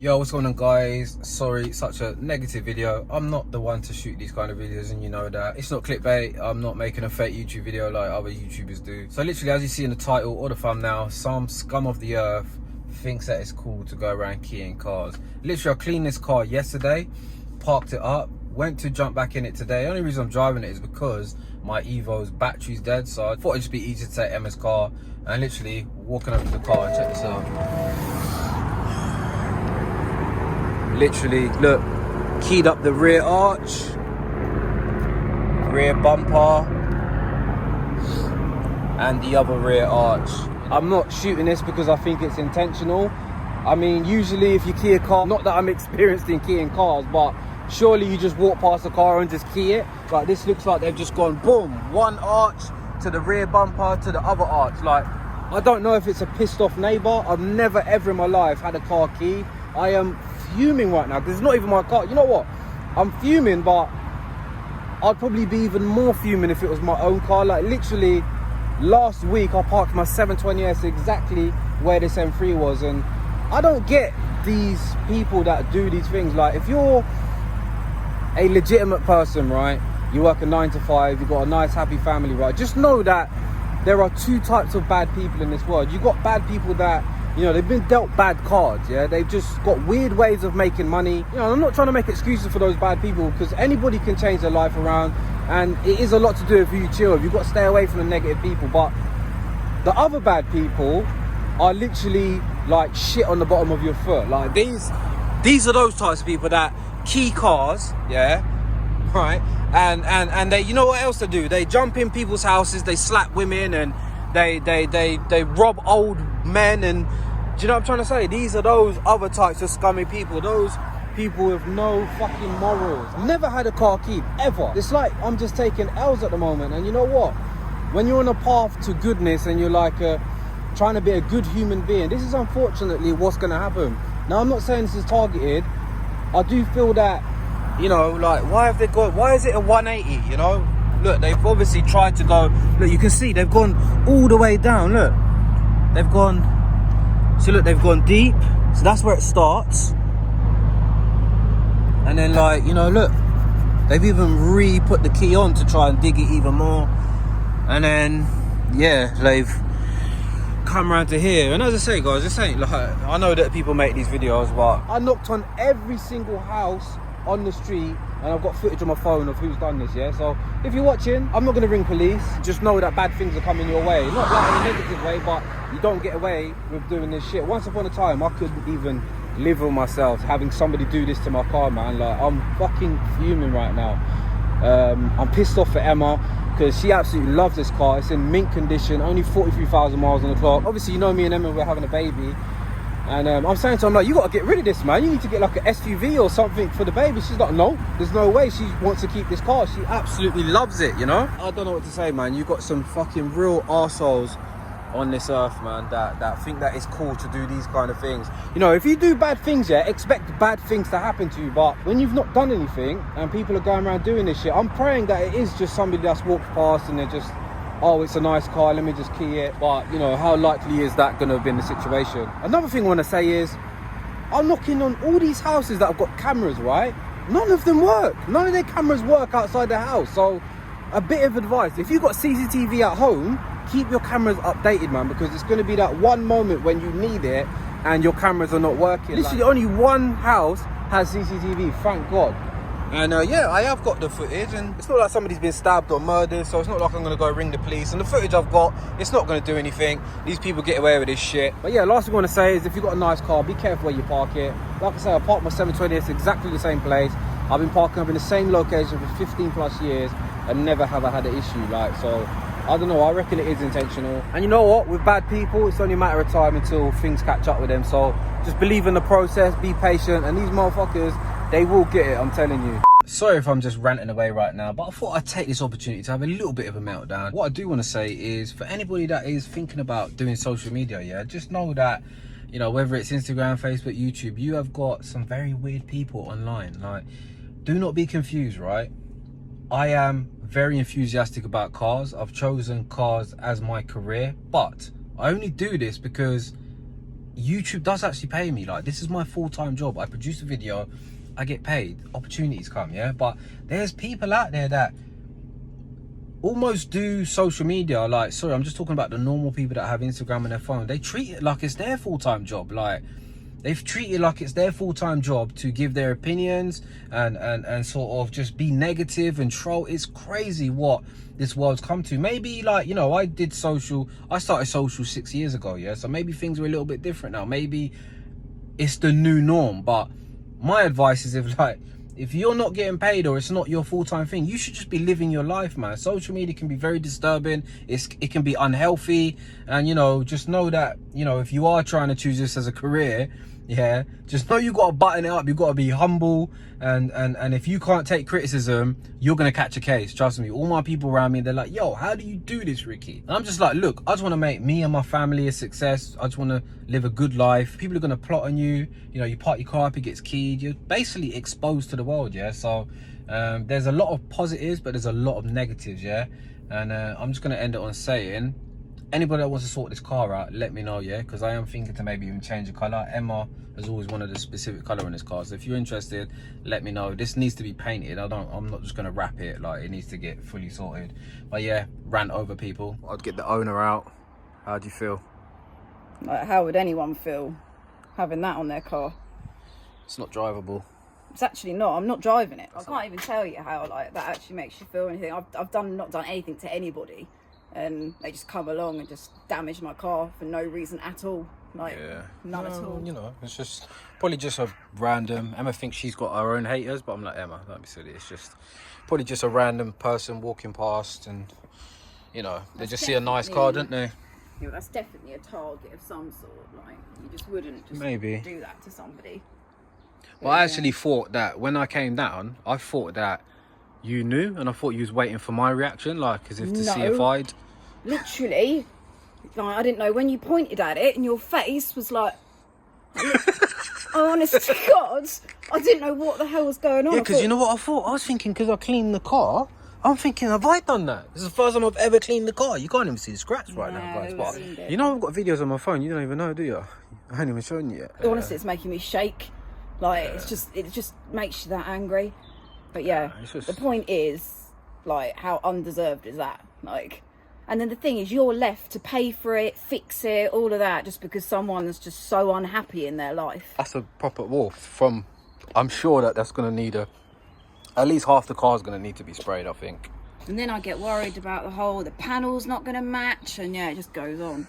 Yo, what's going on, guys? Sorry, such a negative video. I'm not the one to shoot these kind of videos, and you know that. It's not clickbait. I'm not making a fake YouTube video like other YouTubers do. So literally, as you see in the title or the thumbnail, some scum of the earth thinks that it's cool to go around keying cars. Literally, I cleaned this car yesterday, parked it up, went to jump back in it today. The only reason I'm driving it is because my Evo's battery's dead, so I thought it'd just be easy to take Emma's car. And literally, walking over to the car and check this out. Literally, look, keyed up the rear arch, rear bumper, and the other rear arch. I'm not shooting this because I think it's intentional. I mean, usually if you key a car, not that I'm experienced in keying cars, but surely you just walk past the car and just key it. Like, this looks like they've just gone boom, one arch to the rear bumper to the other arch. Like, I don't know if it's a pissed off neighbor. I've never ever in my life had a car key. I am fuming right now because it's not even my car. You know what? I'm fuming, but I'd probably be even more fuming if it was my own car. Like, literally last week I parked my 720S exactly where this M3 was, and I don't get these people that do these things. Like, if you're a legitimate person, right, you work a 9 to 5, you've got a nice happy family, right, just know that there are two types of bad people in this world. You've got bad people that, you know, they've been dealt bad cards, yeah? They've just got weird ways of making money. You know, I'm not trying to make excuses for those bad people, because anybody can change their life around, and it is a lot to do with who you chill with. You've got to stay away from the negative people. But the other bad people are literally like shit on the bottom of your foot. Like, these are those types of people that key cars, yeah, right? And they, you know what else they do? They jump in people's houses, they slap women, and they rob old men. And do you know what I'm trying to say? These are those other types of scummy people, those people with no fucking morals. Never had a car key, ever. It's like I'm just taking L's at the moment. And you know what? When you're on a path to goodness and you're like trying to be a good human being, this is unfortunately what's going to happen. Now, I'm not saying this is targeted. I do feel that, you know, like, why is it a 180, you know? Look, they've obviously tried to go, look, you can see they've gone all the way down, look. They've gone, so look, they've gone deep, so that's where it starts. And then, like, you know, look, they've even re-put the key on to try and dig it even more. And then, yeah, they've come around to here. And as I say, guys, this ain't like, I know that people make these videos, but I knocked on every single house on the street, and I've got footage on my phone of who's done this, yeah? So if you're watching, I'm not going to ring police. Just know that bad things are coming your way. Not like in a negative way, but you don't get away with doing this shit. Once upon a time, I couldn't even live with myself having somebody do this to my car, man. Like, I'm fucking fuming right now. I'm pissed off at Emma, because she absolutely loves this car. It's in mint condition, only 43,000 miles on the clock. Obviously, you know, me and Emma, we're having a baby. And I'm saying to her, I'm like, you got to get rid of this, man. You need to get like an SUV or something for the baby. She's like, no, there's no way. She wants to keep this car. She absolutely loves it, you know? I don't know what to say, man. You got some fucking real arseholes on this earth, man, that think that it's cool to do these kind of things. You know, if you do bad things, yeah, expect bad things to happen to you. But when you've not done anything and people are going around doing this shit, I'm praying that it is just somebody that's walked past and they're just, oh, it's a nice car, let me just key it. But, you know, how likely is that going to have been the situation? Another thing I want to say is, I'm knocking on all these houses that have got cameras, right? None of them work. None of their cameras work outside the house. So, a bit of advice. If you've got CCTV at home, keep your cameras updated, man, because it's going to be that one moment when you need it and your cameras are not working. Literally, only one house has CCTV, thank God. And yeah, I have got the footage, and it's not like somebody's been stabbed or murdered, so it's not like I'm going to go ring the police. And the footage I've got, it's not going to do anything. These people get away with this shit. But yeah, last thing I want to say is, if you've got a nice car, be careful where you park it. Like I say, I parked my 720, it's exactly the same place. I've been parking up in the same location for 15 plus years, and never have I had an issue. Like, so, I don't know, I reckon it is intentional. And you know what, with bad people, it's only a matter of time until things catch up with them. So, just believe in the process, be patient, and these motherfuckers, they will get it, I'm telling you. Sorry if I'm just ranting away right now, but I thought I'd take this opportunity to have a little bit of a meltdown. What I do want to say is, for anybody that is thinking about doing social media, yeah, just know that, you know, whether it's Instagram, Facebook, YouTube, you have got some very weird people online. Like, do not be confused, right? I am very enthusiastic about cars. I've chosen cars as my career, but I only do this because YouTube does actually pay me. Like, this is my full-time job. I produce a video, I get paid, opportunities come, yeah? But there's people out there that almost do social media, like, sorry, I'm just talking about the normal people that have Instagram on their phone. They treat it like it's their full-time job. Like, they've treated like it's their full-time job to give their opinions and sort of just be negative and troll. It's crazy what this world's come to. Maybe, like, you know, I started social 6 years ago, yeah? So maybe things are a little bit different now. Maybe it's the new norm. But my advice is, if you're not getting paid or it's not your full-time thing, you should just be living your life, man. Social media can be very disturbing. It can be unhealthy. And, you know, just know that, you know, if you are trying to choose this as a career, yeah, just know you got to button it up. You got to be humble, and if you can't take criticism, you're gonna catch a case. Trust me. All my people around me, they're like, yo, how do you do this, Ricky? And I'm just like, look, I just want to make me and my family a success. I just want to live a good life. People are gonna plot on you. You know, you park your car up, it gets keyed. You're basically exposed to the world, yeah. So there's a lot of positives, but there's a lot of negatives, yeah. And I'm just gonna end it on saying, anybody that wants to sort this car out, let me know, yeah, because I am thinking to maybe even change the color. Emma has always wanted a specific color in this car, so if you're interested, let me know. This needs to be painted. I'm not just gonna wrap it. Like, it needs to get fully sorted. But yeah, rant over people. I'd get the owner out. How do you feel? Like, how would anyone feel having that on their car? It's not drivable. It's actually not. I'm not driving it. I can't even tell you how, like, that actually makes you feel anything. I've not done anything to anybody, and they just come along and just damage my car for no reason at all. Like, yeah. None at all. You know, it's just probably just a random. Emma thinks she's got her own haters, but I'm like, Emma, don't be silly. It's just probably just a random person walking past, and, you know, they just see a nice car, don't they? Yeah, that's definitely a target of some sort. Like, you just wouldn't just maybe do that to somebody. Well, I actually thought that when I came down, I thought that you knew, and I thought you was waiting for my reaction, like, as if to see if I'd... Literally, like, I didn't know when you pointed at it, and your face was like... honest to God, I didn't know what the hell was going on. Yeah, because you know what I thought? I was thinking, because I cleaned the car, I'm thinking, have I done that? This is the first time I've ever cleaned the car. You can't even see the scratch right now, guys. But you know, I've got videos on my phone. You don't even know, do you? I haven't even shown you yet. Honestly, it's making me shake. Like, it just makes you that angry. But yeah, the point is, like, how undeserved is that? Like, and then the thing is, you're left to pay for it, fix it, all of that, just because someone's just so unhappy in their life. That's a proper wolf. I'm sure that's going to need at least half the car's going to need to be sprayed, I think. And then I get worried about the panel's not going to match, and yeah, it just goes on.